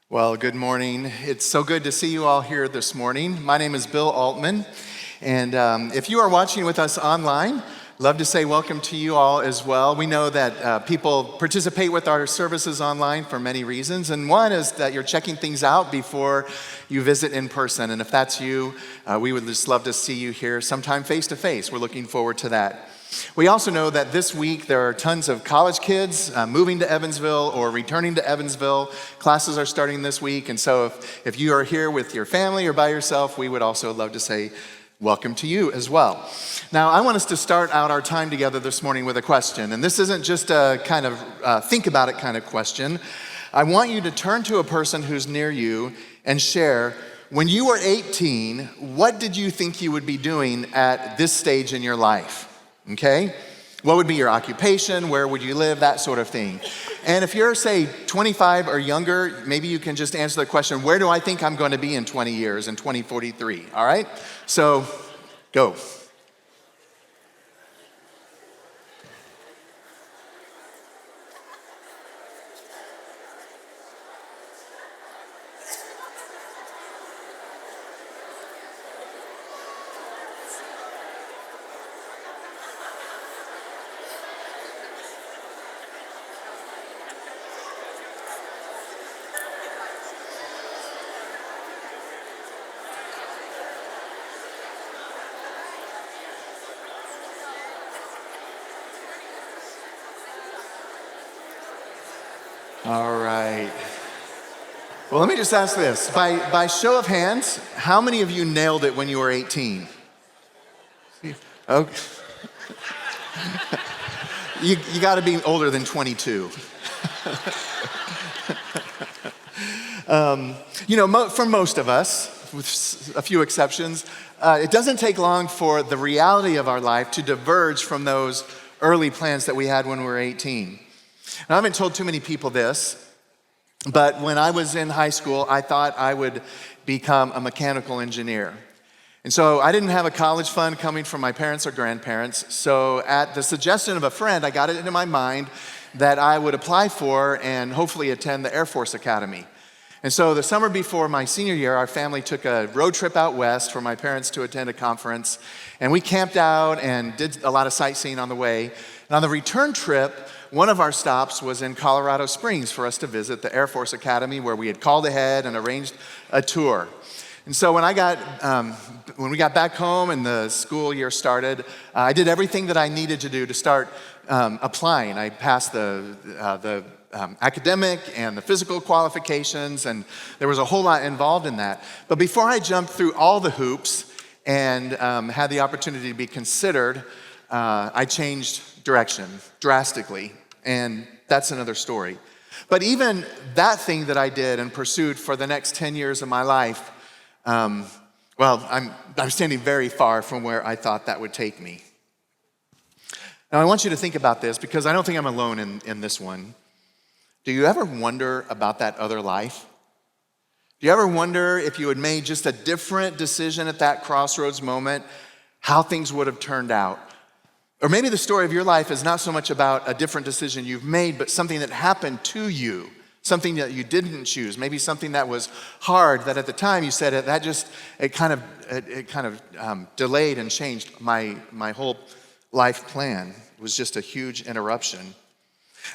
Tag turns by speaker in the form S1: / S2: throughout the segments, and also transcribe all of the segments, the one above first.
S1: Well, good morning. It's so good to see you all here this morning. My name is Bill Altman, and if you are watching with us online, love to say welcome to you all as well. We know that people participate with our services online for many reasons, and one is that you're checking things out before you visit in person. And if that's you, we would just love to see you here sometime face to face. We're looking forward to that. We also know that this week there are tons of college kids moving to Evansville or returning to Evansville. Classes are starting this week, and so if you are here with your family or by yourself, we would also love to say welcome to you as well. Now, I want us to start out our time together this morning with a question, and this isn't just a kind of think about it kind of question. I want you to turn to a person who's near you and share, when you were 18, what did you think you would be doing at this stage in your life? Okay? What would be your occupation? Where would you live? That sort of thing. And if you're, say, 25 or younger, maybe you can just answer the question, where do I think I'm going to be in 20 years, in 2043? All right? So, go. All right. Well, let me just ask this. By show of hands, how many of you nailed it when you were 18? Okay. You got to be older than 22. For most of us, with a few exceptions, it doesn't take long for the reality of our life to diverge from those early plans that we had when we were 18. Now, I haven't told too many people this, but when I was in high school, I thought I would become a mechanical engineer. And so I didn't have a college fund coming from my parents or grandparents, so at the suggestion of a friend, I got it into my mind that I would apply for and hopefully attend the Air Force Academy. And so the summer before my senior year, our family took a road trip out west for my parents to attend a conference, and we camped out and did a lot of sightseeing on the way. And on the return trip, one of our stops was in Colorado Springs for us to visit the Air Force Academy, where we had called ahead and arranged a tour. And so when we got back home and the school year started, I did everything that I needed to do to start applying. I passed the academic and the physical qualifications, and there was a whole lot involved in that. But before I jumped through all the hoops and had the opportunity to be considered, I changed direction drastically, and that's another story. But even that thing that I did and pursued for the next 10 years of my life, I'm standing very far from where I thought that would take me. Now, I want you to think about this, because I don't think I'm alone in this one. Do you ever wonder about that other life? Do you ever wonder if you had made just a different decision at that crossroads moment, how things would have turned out? Or maybe the story of your life is not so much about a different decision you've made, but something that happened to you, something that you didn't choose, maybe something that was hard, that at the time you said it kind of delayed and changed my whole life plan. It was just a huge interruption.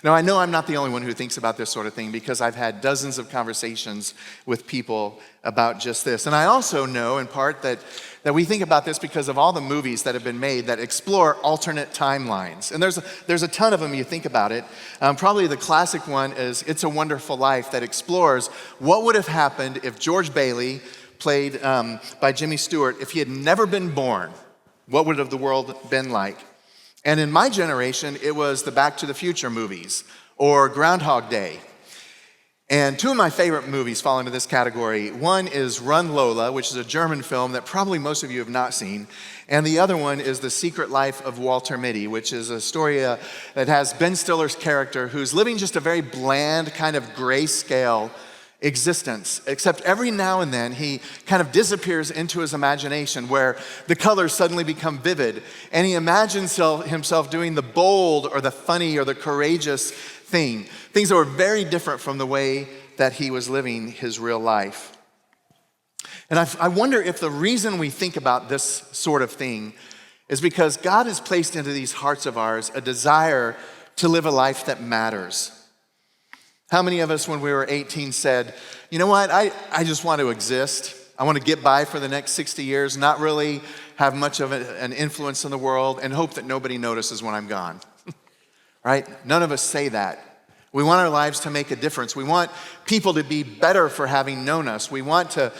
S1: Now, I know I'm not the only one who thinks about this sort of thing, because I've had dozens of conversations with people about just this. And I also know, in part, that we think about this because of all the movies that have been made that explore alternate timelines. And there's a ton of them, you think about it. Probably the classic one is It's a Wonderful Life, that explores what would have happened if George Bailey, played by Jimmy Stewart, if he had never been born. What would have the world been like? And in my generation, it was the Back to the Future movies or Groundhog Day. And two of my favorite movies fall into this category. One is Run Lola, which is a German film that probably most of you have not seen. And the other one is The Secret Life of Walter Mitty, which is a story that has Ben Stiller's character, who's living just a very bland, kind of grayscale existence, except every now and then he kind of disappears into his imagination, where the colors suddenly become vivid, and he imagines himself doing the bold or the funny or the courageous things that were very different from the way that he was living his real life. And I wonder if the reason we think about this sort of thing is because God has placed into these hearts of ours a desire to live a life that matters. How many of us, when we were 18, said, you know what, I just want to exist. I want to get by for the next 60 years, not really have much of an influence in the world, and hope that nobody notices when I'm gone. Right? None of us say that. We want our lives to make a difference. We want people to be better for having known us. We want to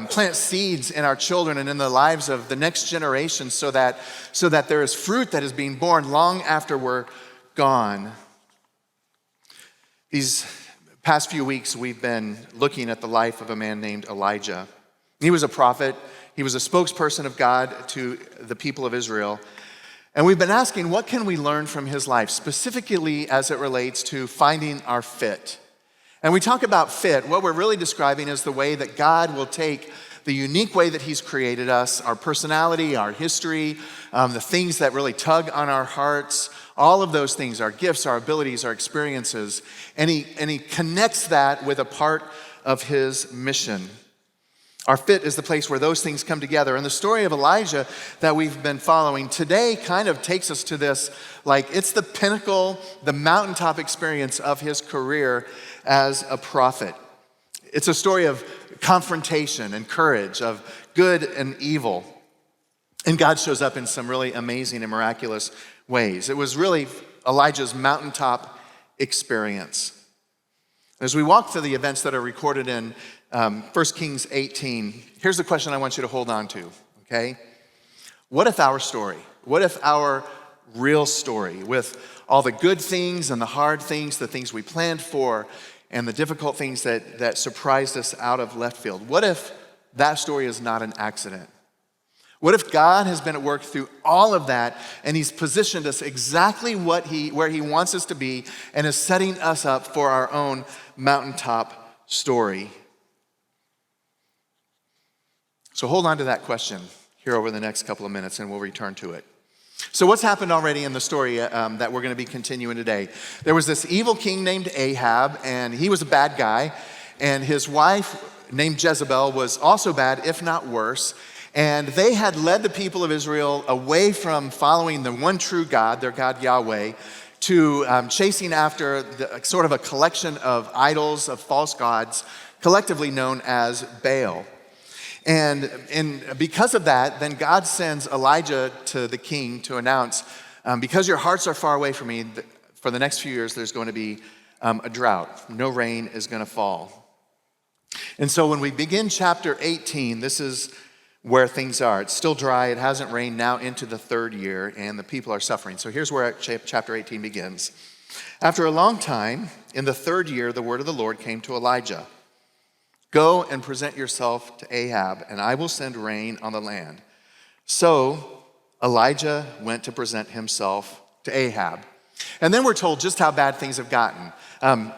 S1: plant seeds in our children and in the lives of the next generation so that there is fruit that is being born long after we're gone. These past few weeks, we've been looking at the life of a man named Elijah. He was a prophet. He was a spokesperson of God to the people of Israel. And we've been asking, what can we learn from his life, specifically as it relates to finding our fit? And we talk about fit, what we're really describing is the way that God will take the unique way that he's created us, our personality, our history, the things that really tug on our hearts, all of those things, our gifts, our abilities, our experiences, and he connects that with a part of his mission. Our fit is the place where those things come together. And the story of Elijah that we've been following today kind of takes us to this, like it's the pinnacle, the mountaintop experience of his career as a prophet. It's a story of confrontation and courage, of good and evil. And God shows up in some really amazing and miraculous ways. It was really Elijah's mountaintop experience. As we walk through the events that are recorded in 1 Kings 18, here's the question I want you to hold on to, okay? What if our story, what if our real story, with all the good things and the hard things, the things we planned for, and the difficult things that surprised us out of left field, what if that story is not an accident? What if God has been at work through all of that and he's positioned us exactly where he wants us to be and is setting us up for our own mountaintop story? So hold on to that question here over the next couple of minutes and we'll return to it. So what's happened already in the story that we're going to be continuing today? There was this evil king named Ahab, and he was a bad guy, and his wife named Jezebel was also bad, if not worse. And they had led the people of Israel away from following the one true God, their God Yahweh, to chasing after sort of a collection of idols, of false gods, collectively known as Baal. And because of that, then God sends Elijah to the king to announce, because your hearts are far away from me, for the next few years there's going to be a drought. No rain is going to fall. And so when we begin chapter 18, this is where things are. It's still dry. It hasn't rained now into the third year, and the people are suffering. So here's where chapter 18 begins. After a long time, in the third year, the word of the Lord came to Elijah. Go and present yourself to Ahab, and I will send rain on the land. So Elijah went to present himself to Ahab. And then we're told just how bad things have gotten.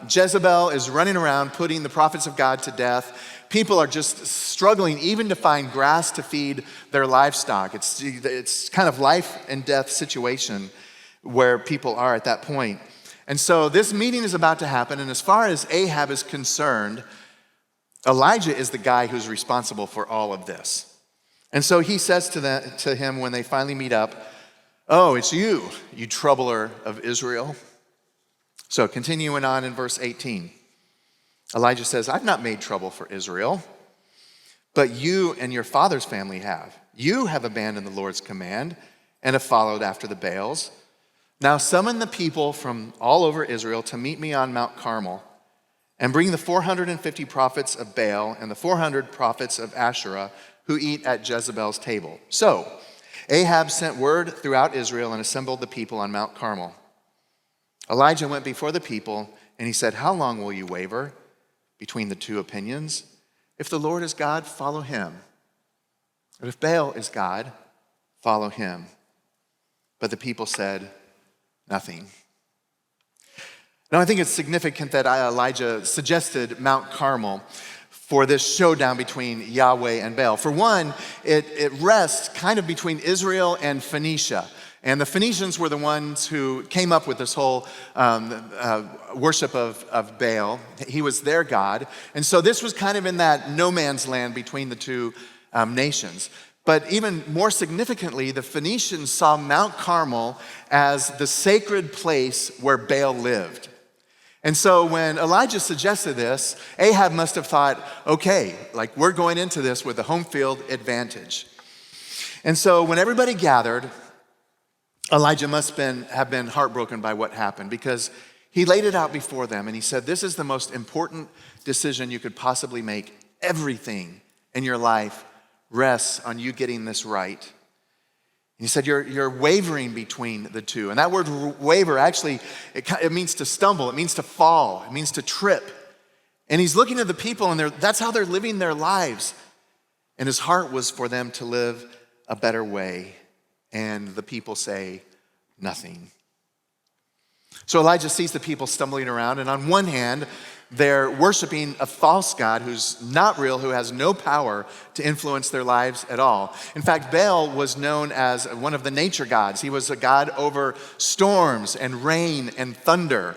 S1: Jezebel is running around putting the prophets of God to death. People are just struggling even to find grass to feed their livestock. It's kind of life and death situation where people are at that point. And so this meeting is about to happen, and as far as Ahab is concerned, Elijah is the guy who's responsible for all of this. And so he says to him when they finally meet up, "Oh, it's you troubler of Israel." So continuing on in verse 18, Elijah says, "I've not made trouble for Israel, but you and your father's family have. You have abandoned the Lord's command and have followed after the Baals. Now summon the people from all over Israel to meet me on Mount Carmel, and bring the 450 prophets of Baal and the 400 prophets of Asherah who eat at Jezebel's table." So Ahab sent word throughout Israel and assembled the people on Mount Carmel. Elijah went before the people and he said, "How long will you waver between the two opinions? If the Lord is God, follow him. But if Baal is God, follow him." But the people said nothing. Now, I think it's significant that Elijah suggested Mount Carmel for this showdown between Yahweh and Baal. For one, it rests kind of between Israel and Phoenicia. And the Phoenicians were the ones who came up with this whole worship of Baal. He was their god. And so this was kind of in that no man's land between the two nations. But even more significantly, the Phoenicians saw Mount Carmel as the sacred place where Baal lived. And so when Elijah suggested this, Ahab must have thought, okay, like we're going into this with a home field advantage. And so when everybody gathered, Elijah must have been heartbroken by what happened, because he laid it out before them and he said, this is the most important decision you could possibly make. Everything in your life rests on you getting this right. He said, you're wavering between the two. And that word waver, actually, it means to stumble. It means to fall. It means to trip. And he's looking at the people, and that's how they're living their lives. And his heart was for them to live a better way. And the people say nothing. So Elijah sees the people stumbling around, and on one hand, they're worshiping a false god who's not real, who has no power to influence their lives at all. In fact, Baal was known as one of the nature gods. He was a god over storms and rain and thunder.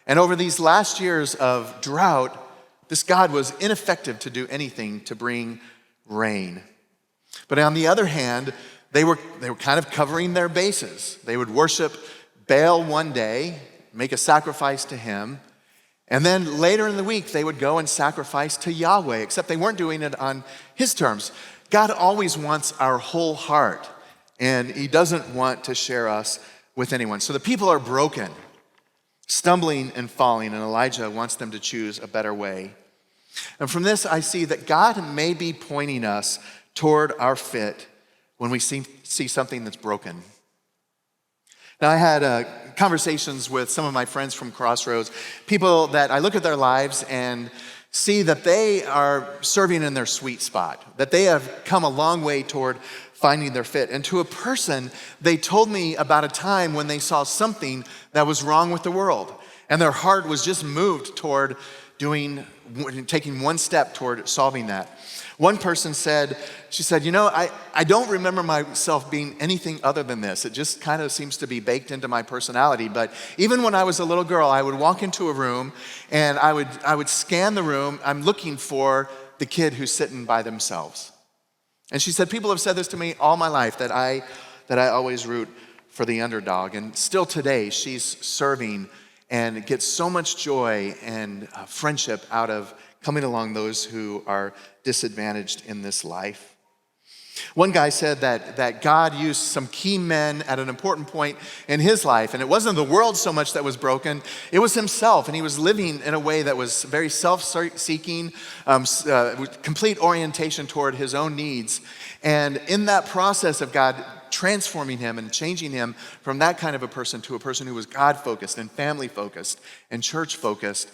S1: And over these last years of drought, this god was ineffective to do anything to bring rain. But on the other hand, they were kind of covering their bases. They would worship Baal one day, make a sacrifice to him, and then later in the week, they would go and sacrifice to Yahweh, except they weren't doing it on his terms. God always wants our whole heart, and he doesn't want to share us with anyone. So the people are broken, stumbling and falling, and Elijah wants them to choose a better way. And from this, I see that God may be pointing us toward our fit when we see something that's broken. Now, I had conversations with some of my friends from Crossroads, people that I look at their lives and see that they are serving in their sweet spot, that they have come a long way toward finding their fit. And to a person, they told me about a time when they saw something that was wrong with the world, and their heart was just moved toward taking one step toward solving that. One person said, I don't remember myself being anything other than this. It just kind of seems to be baked into my personality. But even when I was a little girl, I would walk into a room and I would scan the room. I'm looking for the kid who's sitting by themselves. And she said, people have said this to me all my life, that I always root for the underdog. And still today, she's serving and gets so much joy and friendship out of coming along those who are disadvantaged in this life. One guy said that God used some key men at an important point in his life, and it wasn't the world so much that was broken, it was himself, and he was living in a way that was very self-seeking, complete orientation toward his own needs. And in that process of God transforming him and changing him from that kind of a person to a person who was God-focused and family-focused and church-focused,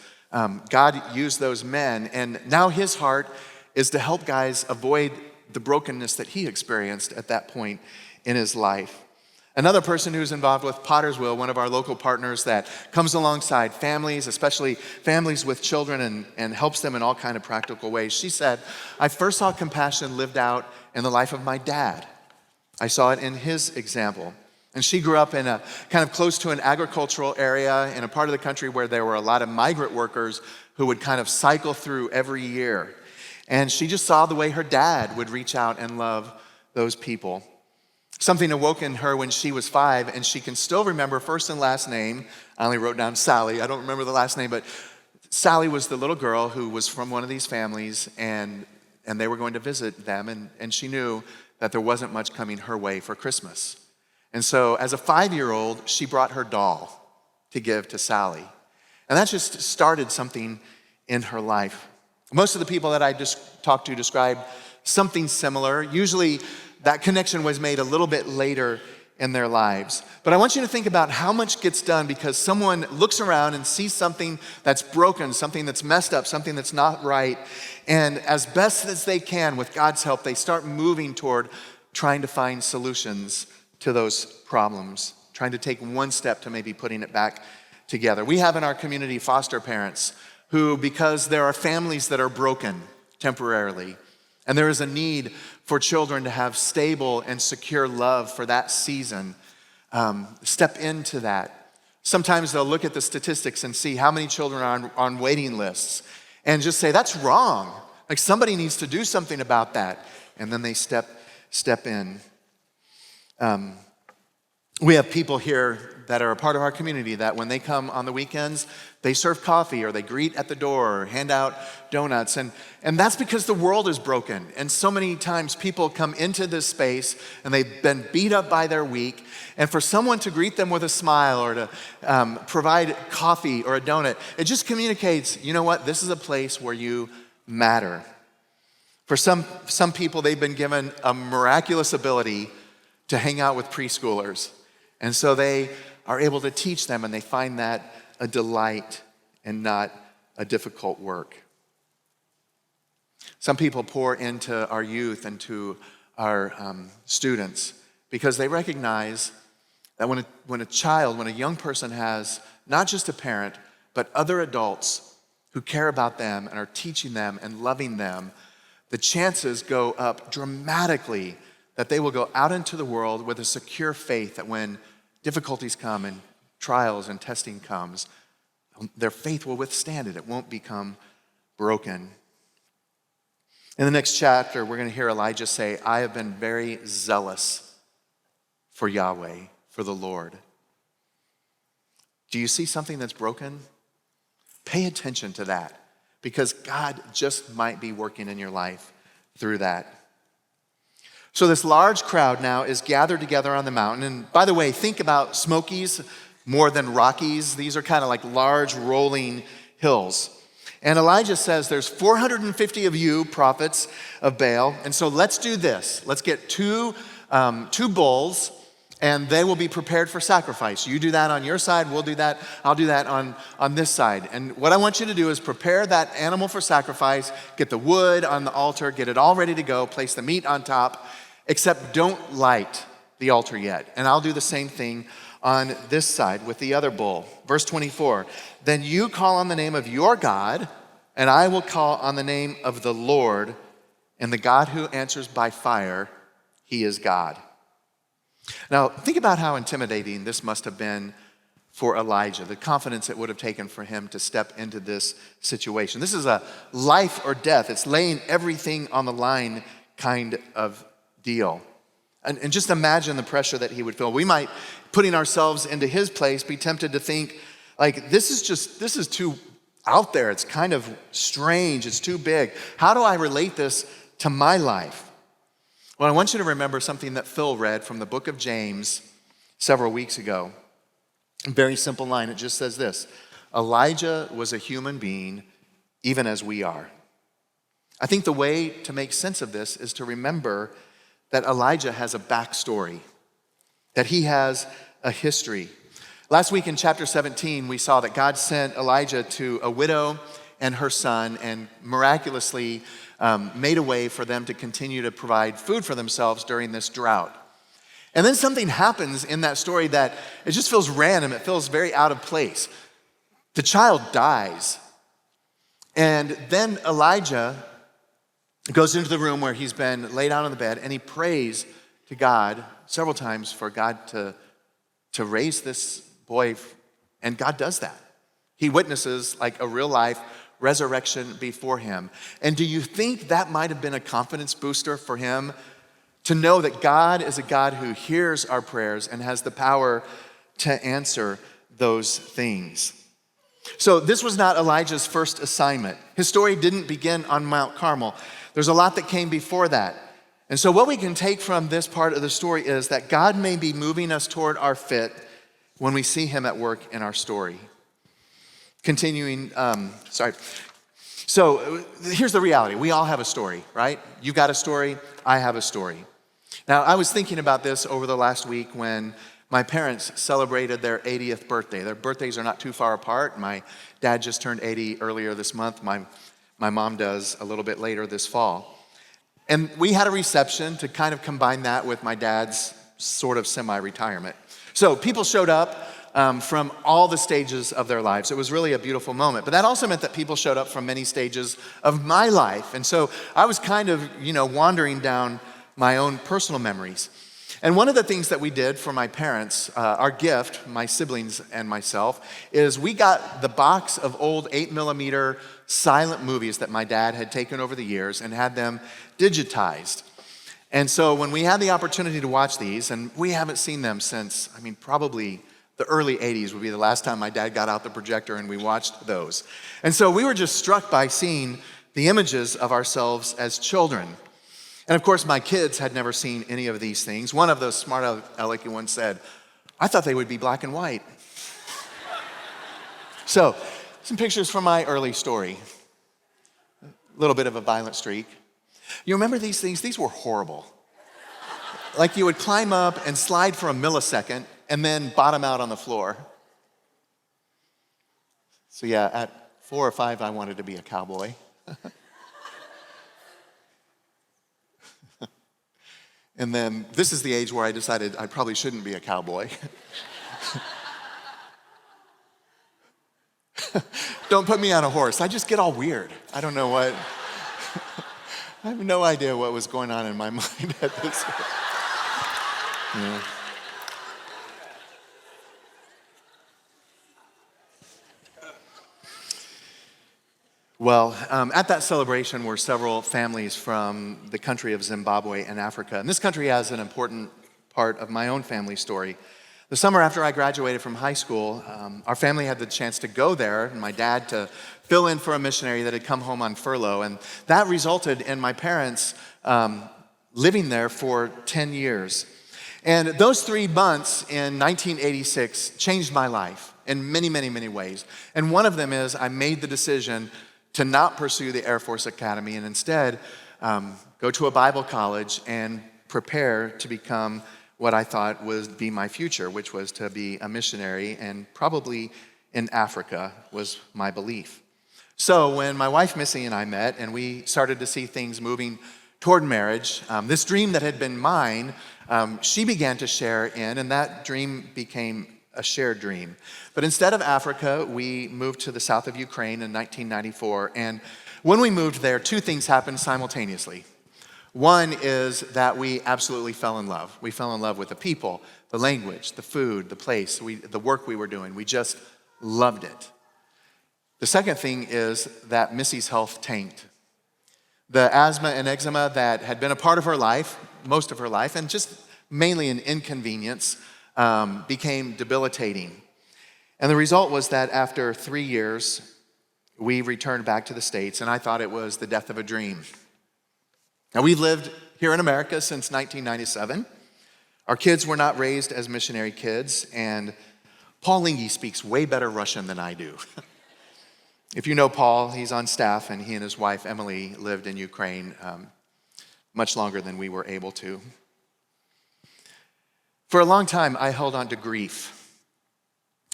S1: God used those men, and now his heart is to help guys avoid the brokenness that he experienced at that point in his life. Another person who's involved with Potter's Wheel, one of our local partners that comes alongside families, especially families with children, and helps them in all kind of practical ways. She said, I first saw compassion lived out in the life of my dad. I saw it in his example. And she grew up in a kind of close to an agricultural area in a part of the country where there were a lot of migrant workers who would kind of cycle through every year. And she just saw the way her dad would reach out and love those people. Something awoke in her when she was 5, and she can still remember first and last name. I only wrote down Sally. I don't remember the last name, but Sally was the little girl who was from one of these families, and they were going to visit them, and she knew that there wasn't much coming her way for Christmas. And so as a 5-year-old, she brought her doll to give to Sally. And that just started something in her life. Most of the people that I just talked to described something similar. Usually that connection was made a little bit later in their lives. But I want you to think about how much gets done because someone looks around and sees something that's broken, something that's messed up, something that's not right. And as best as they can, with God's help, they start moving toward trying to find solutions to those problems, trying to take one step to maybe putting it back together. We have in our community foster parents who, because there are families that are broken temporarily, and there is a need for children to have stable and secure love for that season, step into that. Sometimes they'll look at the statistics and see how many children are on waiting lists and just say, that's wrong. Like somebody needs to do something about that. And then they step in. We have people here that are a part of our community that when they come on the weekends, they serve coffee or they greet at the door or hand out donuts. And that's because the world is broken. And so many times people come into this space and they've been beat up by their week. And for someone to greet them with a smile or to provide coffee or a donut, it just communicates, you know what, this is a place where you matter. For some people, they've been given a miraculous ability to hang out with preschoolers. And so they are able to teach them, and they find that a delight and not a difficult work. Some people pour into our youth and to our students because they recognize that when a young person has not just a parent, but other adults who care about them and are teaching them and loving them, the chances go up dramatically that they will go out into the world with a secure faith that when difficulties come and trials and testing comes, their faith will withstand it. It won't become broken. In the next chapter, we're going to hear Elijah say, I have been very zealous for Yahweh, for the Lord. Do you see something that's broken? Pay attention to that, because God just might be working in your life through that. So this large crowd now is gathered together on the mountain. And by the way, think about Smokies more than Rockies. These are kind of like large rolling hills. And Elijah says there's 450 of you prophets of Baal. And so let's do this. Let's get two bulls, and they will be prepared for sacrifice. You do that on your side, we'll do that, I'll do that on this side. And what I want you to do is prepare that animal for sacrifice, get the wood on the altar, get it all ready to go, place the meat on top, except don't light the altar yet. And I'll do the same thing on this side with the other bull. Verse 24, then you call on the name of your God, and I will call on the name of the Lord, and the God who answers by fire, he is God. Now, think about how intimidating this must have been for Elijah, the confidence it would have taken for him to step into this situation. This is a life or death. It's laying everything on the line kind of deal. And just imagine the pressure that he would feel. We might, putting ourselves into his place, be tempted to think, like, this is too out there. It's kind of strange. It's too big. How do I relate this to my life? Well, I want you to remember something that Phil read from the book of James several weeks ago. A very simple line. It just says this: Elijah was a human being, even as we are. I think the way to make sense of this is to remember that Elijah has a backstory, that he has a history. Last week in chapter 17, we saw that God sent Elijah to a widow and her son and miraculously made a way for them to continue to provide food for themselves during this drought. And then something happens in that story that it just feels random. It feels very out of place. The child dies. And then Elijah goes into the room where he's been laid out on the bed, and he prays to God several times for God to raise this boy. And God does that. He witnesses like a real life resurrection before him. And do you think that might have been a confidence booster for him to know that God is a God who hears our prayers and has the power to answer those things? So this was not Elijah's first assignment. His story didn't begin on Mount Carmel. There's a lot that came before that. And so what we can take from this part of the story is that God may be moving us toward our fit when we see him at work in our story. So here's the reality. We all have a story, right? You got a story, I have a story. Now, I was thinking about this over the last week when my parents celebrated their 80th birthday. Their birthdays are not too far apart. My dad just turned 80 earlier this month. My mom does a little bit later this fall. And we had a reception to kind of combine that with my dad's sort of semi-retirement. So people showed up from all the stages of their lives. It was really a beautiful moment. But that also meant that people showed up from many stages of my life. And so I was kind of, wandering down my own personal memories. And one of the things that we did for my parents, our gift, my siblings and myself, is we got the box of old 8mm silent movies that my dad had taken over the years and had them digitized. And so when we had the opportunity to watch these, and we haven't seen them since, probably the early 80s would be the last time my dad got out the projector and we watched those. And so we were just struck by seeing the images of ourselves as children. And of course, my kids had never seen any of these things. One of those smart alecky ones said, "I thought they would be black and white." So, some pictures from my early story. A little bit of a violent streak. You remember these things? These were horrible. Like you would climb up and slide for a millisecond and then bottom out on the floor. So yeah, at 4 or 5, I wanted to be a cowboy. And then this is the age where I decided I probably shouldn't be a cowboy. Don't put me on a horse. I just get all weird. I don't know what. I have no idea what was going on in my mind at this point. Yeah. Well, at that celebration were several families from the country of Zimbabwe and Africa. And this country has an important part of my own family story. The summer after I graduated from high school, our family had the chance to go there, and my dad to fill in for a missionary that had come home on furlough. And that resulted in my parents living there for 10 years. And those 3 months in 1986 changed my life in many, many, many ways. And one of them is I made the decision to not pursue the Air Force Academy and instead go to a Bible college and prepare to become what I thought would be my future, which was to be a missionary, and probably in Africa was my belief. So when my wife Missy and I met and we started to see things moving toward marriage, this dream that had been mine, she began to share in, and that dream became a shared dream. But instead of Africa, we moved to the south of Ukraine in 1994. And when we moved there, 2 things happened simultaneously. One is that we absolutely fell in love. We fell in love with the people, the language, the food, the place, the work we were doing. We just loved it. The second thing is that Missy's health tanked. The asthma and eczema that had been a part of her life, most of her life, and just mainly an inconvenience, became debilitating. And the result was that after 3 years, we returned back to the States, and I thought it was the death of a dream. Now, we've lived here in America since 1997. Our kids were not raised as missionary kids, and Paul Lingy speaks way better Russian than I do. If you know Paul, he's on staff, and he and his wife, Emily, lived in Ukraine much longer than we were able to. For a long time, I held on to grief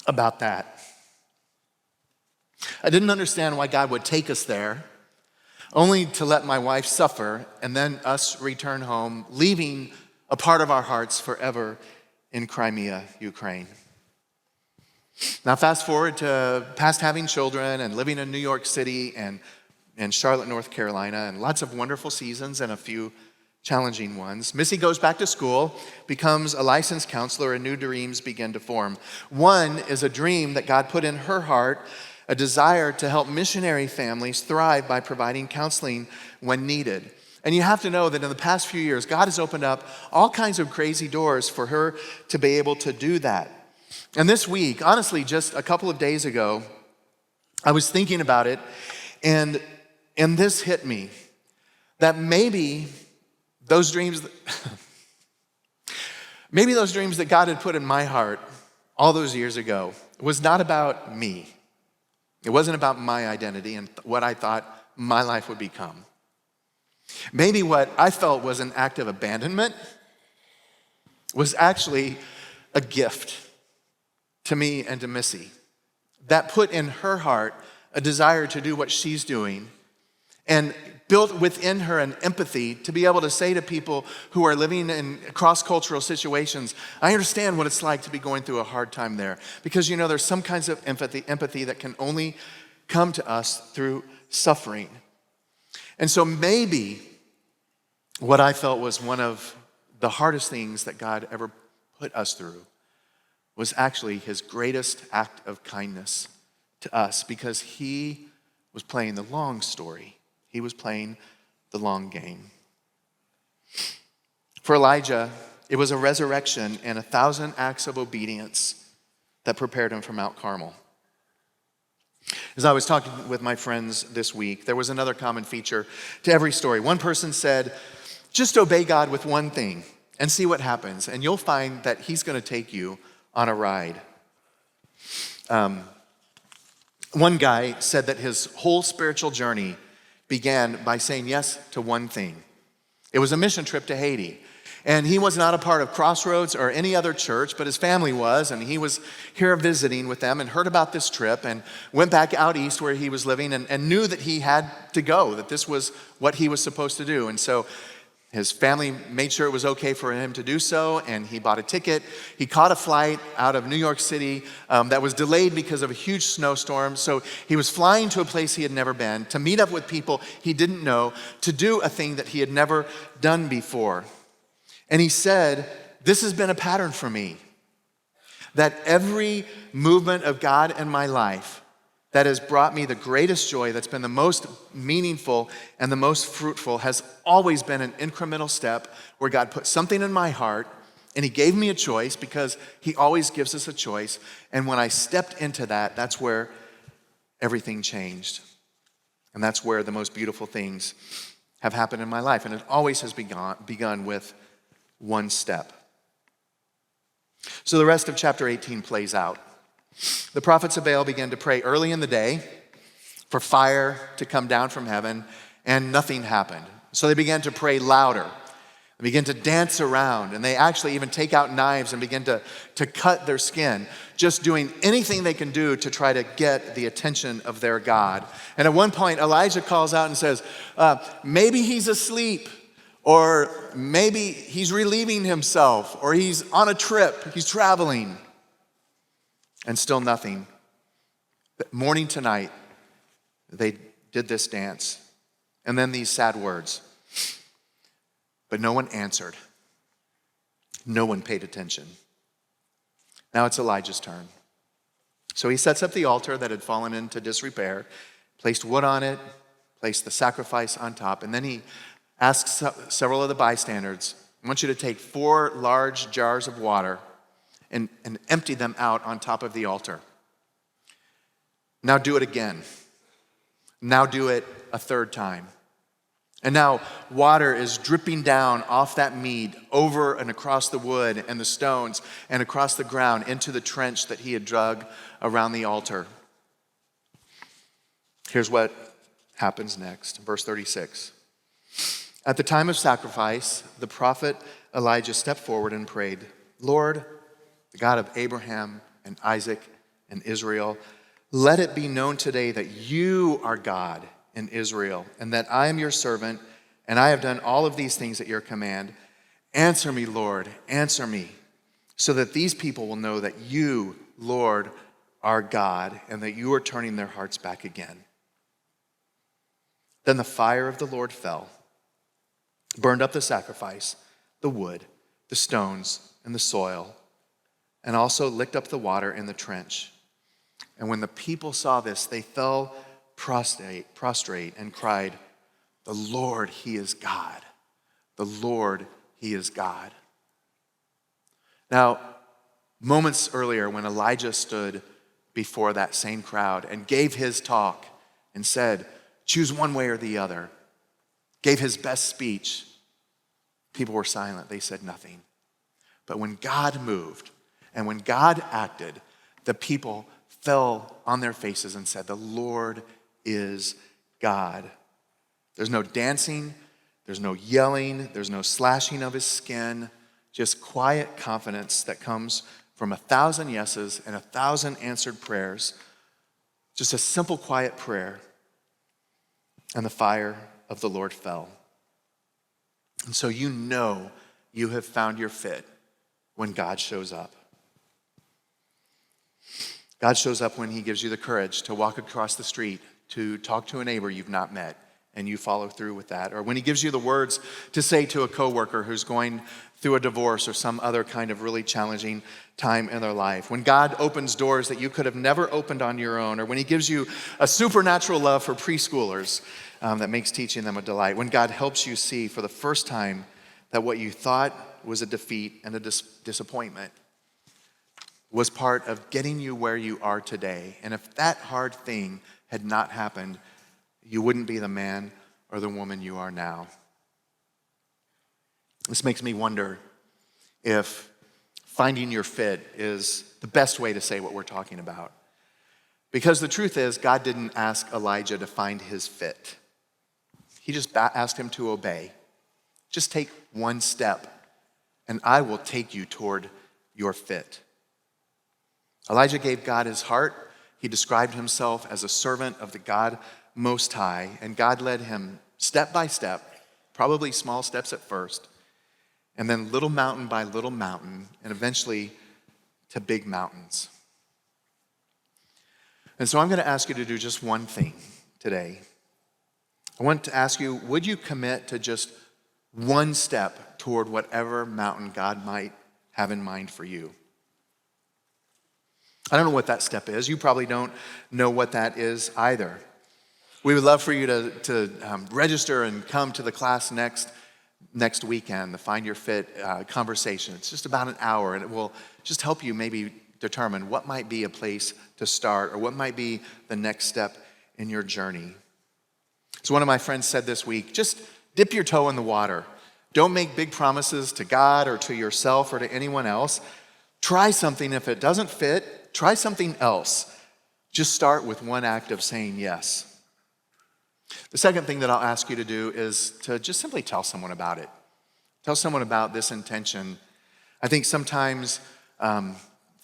S1: about that. I didn't understand why God would take us there, only to let my wife suffer and then us return home, leaving a part of our hearts forever in Crimea, Ukraine. Now fast forward to past having children and living in New York City and Charlotte, North Carolina, and lots of wonderful seasons and a few challenging ones. Missy goes back to school, becomes a licensed counselor, and new dreams begin to form. One is a dream that God put in her heart, a desire to help missionary families thrive by providing counseling when needed. And you have to know that in the past few years, God has opened up all kinds of crazy doors for her to be able to do that. And this week, honestly, just a couple of days ago, I was thinking about it, and this hit me, that maybe those dreams that God had put in my heart all those years ago was not about me. It wasn't about my identity and what I thought my life would become. Maybe what I felt was an act of abandonment was actually a gift to me and to Missy that put in her heart a desire to do what she's doing and built within her an empathy to be able to say to people who are living in cross-cultural situations, I understand what it's like to be going through a hard time there. Because there's some kinds of empathy that can only come to us through suffering. And so maybe what I felt was one of the hardest things that God ever put us through was actually his greatest act of kindness to us, because he was playing the long story. He was playing the long game. For Elijah, it was a resurrection and 1,000 acts of obedience that prepared him for Mount Carmel. As I was talking with my friends this week, there was another common feature to every story. One person said, just obey God with one thing and see what happens, and you'll find that he's going to take you on a ride. One guy said that his whole spiritual journey began by saying yes to one thing. It was a mission trip to Haiti. And he was not a part of Crossroads or any other church, but his family was, and he was here visiting with them and heard about this trip and went back out east where he was living and knew that he had to go, that this was what he was supposed to do. And so his family made sure it was okay for him to do so, and he bought a ticket. He caught a flight out of New York City that was delayed because of a huge snowstorm. So he was flying to a place he had never been, to meet up with people he didn't know, to do a thing that he had never done before. And he said, this has been a pattern for me, that every movement of God in my life that has brought me the greatest joy, that's been the most meaningful and the most fruitful, has always been an incremental step where God put something in my heart and he gave me a choice, because he always gives us a choice. And when I stepped into that, that's where everything changed. And that's where the most beautiful things have happened in my life. And it always has begun with one step. So the rest of chapter 18 plays out. The prophets of Baal began to pray early in the day for fire to come down from heaven, and nothing happened. So they began to pray louder. They began to dance around, and they actually even take out knives and begin to cut their skin, just doing anything they can do to try to get the attention of their God. And at one point, Elijah calls out and says, maybe he's asleep, or maybe he's relieving himself, or he's on a trip, he's traveling. And still nothing. But morning to night, they did this dance. And then these sad words. But no one answered. No one paid attention. Now it's Elijah's turn. So he sets up the altar that had fallen into disrepair, placed wood on it, placed the sacrifice on top, and then he asks several of the bystanders, I want you to take 4 large jars of water and empty them out on top of the altar. Now do it again. Now do it a third time. And now water is dripping down off that meat over and across the wood and the stones and across the ground into the trench that he had dug around the altar. Here's what happens next, verse 36. At the time of sacrifice, the prophet Elijah stepped forward and prayed, Lord, the God of Abraham and Isaac and Israel, let it be known today that you are God in Israel, and that I am your servant, and I have done all of these things at your command. Answer me, Lord, answer me, so that these people will know that you, Lord, are God, and that you are turning their hearts back again. Then the fire of the Lord fell, burned up the sacrifice, the wood, the stones, and the soil, and also licked up the water in the trench. And when the people saw this, they fell prostrate and cried, the Lord, he is God. The Lord, he is God. Now, moments earlier when Elijah stood before that same crowd and gave his talk and said, choose one way or the other, gave his best speech, people were silent. They said nothing. But when God moved and when God acted, the people fell on their faces and said, the Lord is God. There's no dancing, there's no yelling, there's no slashing of his skin, just quiet confidence that comes from 1,000 yeses and 1,000 answered prayers. Just a simple, quiet prayer. And the fire of the Lord fell. And so you know you have found your fit when God shows up. God shows up when he gives you the courage to walk across the street, to talk to a neighbor you've not met, and you follow through with that. Or when he gives you the words to say to a coworker who's going through a divorce or some other kind of really challenging time in their life. When God opens doors that you could have never opened on your own. Or when he gives you a supernatural love for preschoolers that makes teaching them a delight. When God helps you see for the first time that what you thought was a defeat and a disappointment was part of getting you where you are today. And if that hard thing had not happened, you wouldn't be the man or the woman you are now. This makes me wonder if finding your fit is the best way to say what we're talking about. Because the truth is, God didn't ask Elijah to find his fit. He just asked him to obey. Just take one step, and I will take you toward your fit. Elijah gave God his heart. He described himself as a servant of the God Most High, and God led him step by step, probably small steps at first, and then little mountain by little mountain, and eventually to big mountains. And so I'm going to ask you to do just one thing today. I want to ask you, would you commit to just one step toward whatever mountain God might have in mind for you? I don't know what that step is. You probably don't know what that is either. We would love for you to register and come to the class next weekend, the Find Your Fit conversation. It's just about an hour, and it will just help you maybe determine what might be a place to start or what might be the next step in your journey. So one of my friends said this week, just dip your toe in the water. Don't make big promises to God or to yourself or to anyone else. Try something. If it doesn't fit, try something else. Just start with one act of saying yes. The second thing that I'll ask you to do is to just simply tell someone about it. Tell someone about this intention. I think sometimes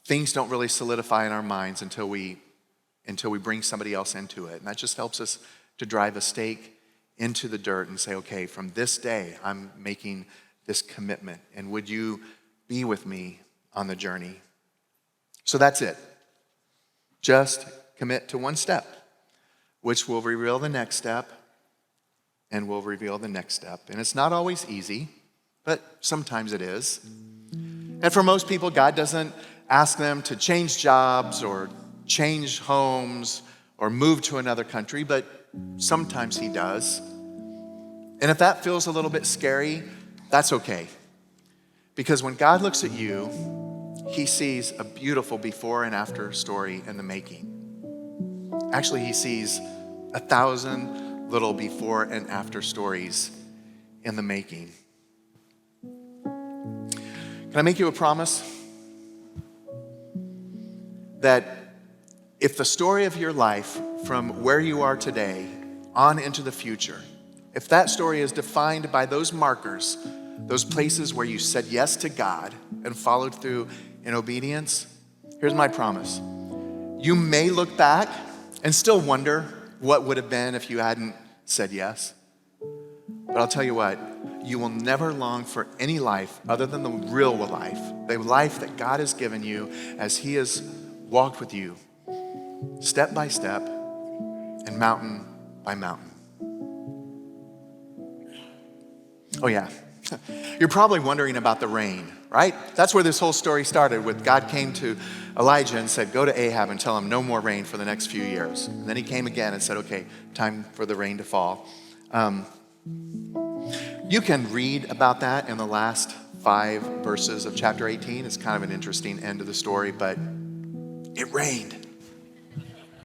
S1: things don't really solidify in our minds until we bring somebody else into it. And that just helps us to drive a stake into the dirt and say, okay, from this day, I'm making this commitment. And would you be with me on the journey? So that's it. Just commit to one step, which will reveal the next step and will reveal the next step. And it's not always easy, but sometimes it is. And for most people, God doesn't ask them to change jobs or change homes or move to another country, but sometimes he does. And if that feels a little bit scary, that's okay. Because when God looks at you, he sees a beautiful before and after story in the making. Actually, he sees 1,000 little before and after stories in the making. Can I make you a promise? That if the story of your life from where you are today on into the future, if that story is defined by those markers, those places where you said yes to God and followed through in obedience, here's my promise. You may look back and still wonder what would have been if you hadn't said yes. But I'll tell you what, you will never long for any life other than the real life, the life that God has given you as he has walked with you step by step and mountain by mountain. Oh yeah, you're probably wondering about the rain, right? That's where this whole story started with God came to Elijah and said, go to Ahab and tell him no more rain for the next few years. And then he came again and said, okay, time for the rain to fall. You can read about that in the last 5 verses of chapter 18. It's kind of an interesting end to the story, but it rained.